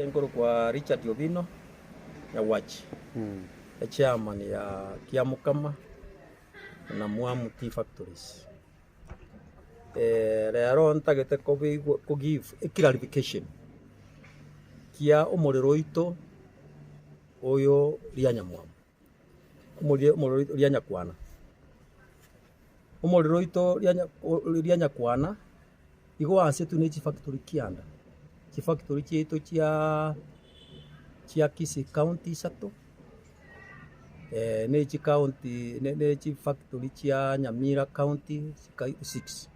Ngoro kwa Richard Obino ya Wachi. Chairman ya Kiamukama na Mwamu Tea Factories. Rero ntagete ko give a clarification. Kia omorero ito oyo lianya Mwamu. Omorero lianya kwana. Omorero ito lianya kwana. Igo anse tunechi factory kianda. Chi factory chieto chia Kisi County sato. Nechi County nechi factory chia Nyamira County 6.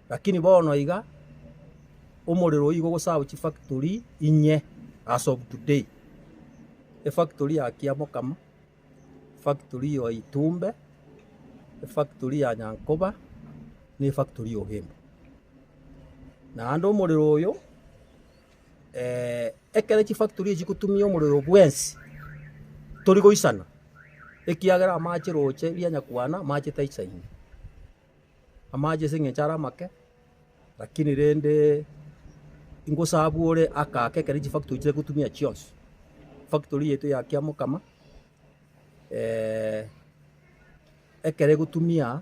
Lakini bono iga omorero igo gosaba chi factory inye as of today. Factory ya Kiamukama, factory ya Itumbe, factory ya Nyankoba, ne factory yo Hembo. Na ando omorero oyo ekere chi factory chikutumia omorero bwensi tori goisana ekiagera amache roche lianya kwana mache taisaini amache singechara make lakini rende ingosabu ore akake ekere chi factory chikutumia chios factory yetu ya Kiamukama ekere gutumia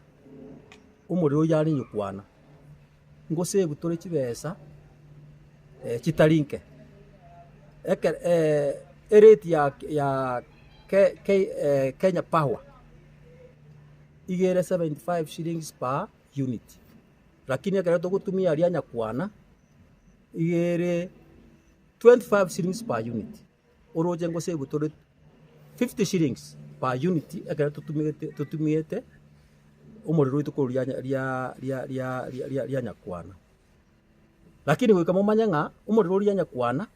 omorero yari nyukwana ngose butore chibesa chitarinke rate ya Kenya Power igere 75 shillings per unit, lakini ekere tugutumia lianya kwana igere 25 shillings per unit. Oroje ngose butore 50 shillings per unit ekere tutumiete omorero itu ko lianya kwana. Lakini we kama manyanga omorero lianya kwana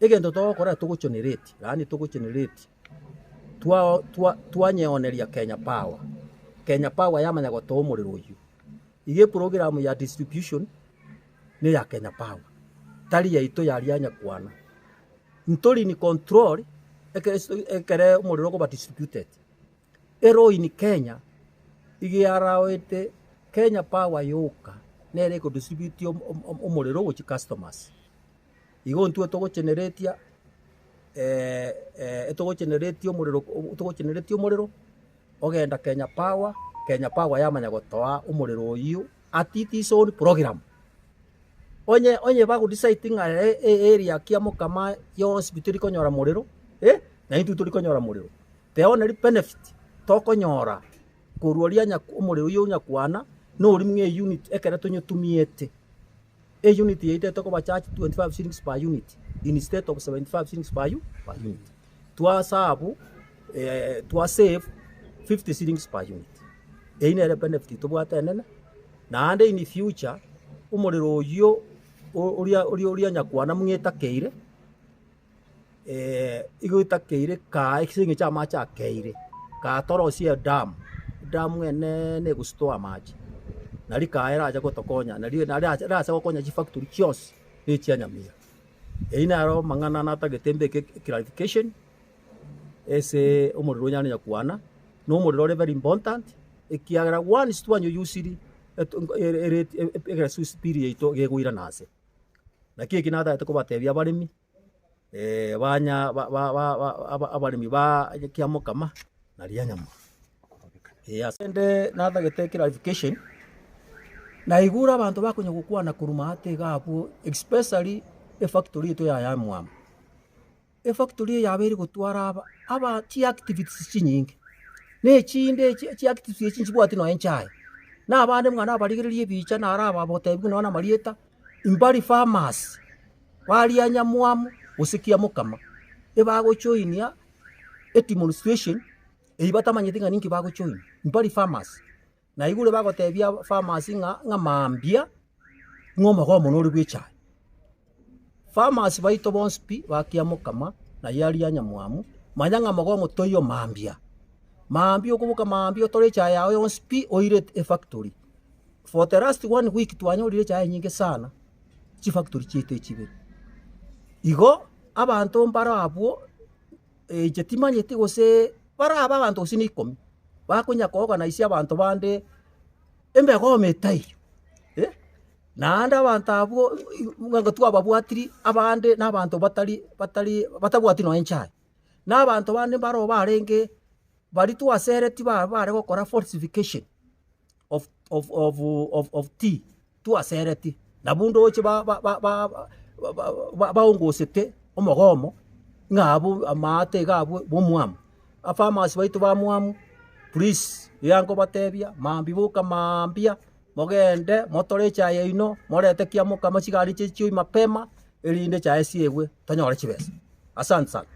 egento tokora tugo generate yani tugo generate twanyeoneria Kenya Power. Kenya Power yamanya goto omorero uyu ige program ya distribution ne ya Kenya Power tari ya ito ya lianya kwana ntori ni control ekere omorero go ba distributed ero in Kenya ige arawete Kenya Power yoka nere ko distribute omorero go chi customers igo ntu to go generate omorero ogenda Kenya Power yamanya gotoa omorero uyu atiti zone program onye bago deciding area Kiamukama yonsi bitiri konyora morero na itu turi konyora morero the only benefit to konyora kuruoria omorero uyu nyakwana no uri mwe unit ekere tonyotumiete unit yeite to ko ba charge 25 shillings per unit instead of 75 shillings per unit twasabu save 50 shillings per unit ine benefit to bwata nene na ande in future omorero uyu uria nyakwana mweta keire igwita keire ka ikinge cha macha keire ka torosia dam ene gustore maji nari kaera aja gotokonya nari aja gokonya chi factory kios echi Nyamira ina ro mangana nata getembe ke clarification ese omorero nyanya kwana no omorero very important ekiagera one is to anyo usiri egera su spirit ito gegwira nase na kiki nata to batebia barimi banya abarimi ba Kiamukama na lianyama asende nata gete clarification na igura abantu bakonye gukwana kuruma ate gapo especially factory to ya Mwamu factory ya beri gutwara aba chi activities chinyingi ne chinde chi activities chinchi bwati no enchai na abande mwana abarigererie bicha na araba botebu no na marieta imbari farmers bali anya Mwamu usikia Mukama bago joinia demonstration batamanyete ninki bago join imbari farmers na igure bagotebia farmers nga mambia ngomogomo no rugwicha farmers baito bonspi ba Kiamukama na yali ya Mwamu manyanga mogomo toyo mambia okubuka mambia torecha yawe onspi oire factory for the last 1 week twanyolire cha nyinge sana chi factory chite chibe igo abantu mbara abo jetimanyete gose bara abantu usinikomi bakunya koga na isi abantu bande embe go metai nanda abantu abo nganga twababwatiri abande n'abantu batabwati no enchai n'abantu bande baro barenge bari twasereti bare gukora falsification of tea twasereti na bundo oche baongosete omogomo ngabo amate gabo bomwamu afarmers baitu bamwamu please yango batebia mambibuka mambia mogende motore chaye ino morete kia mukama chigari chichi mapema elinde chaye siegwe tanyora chibesa asante sana.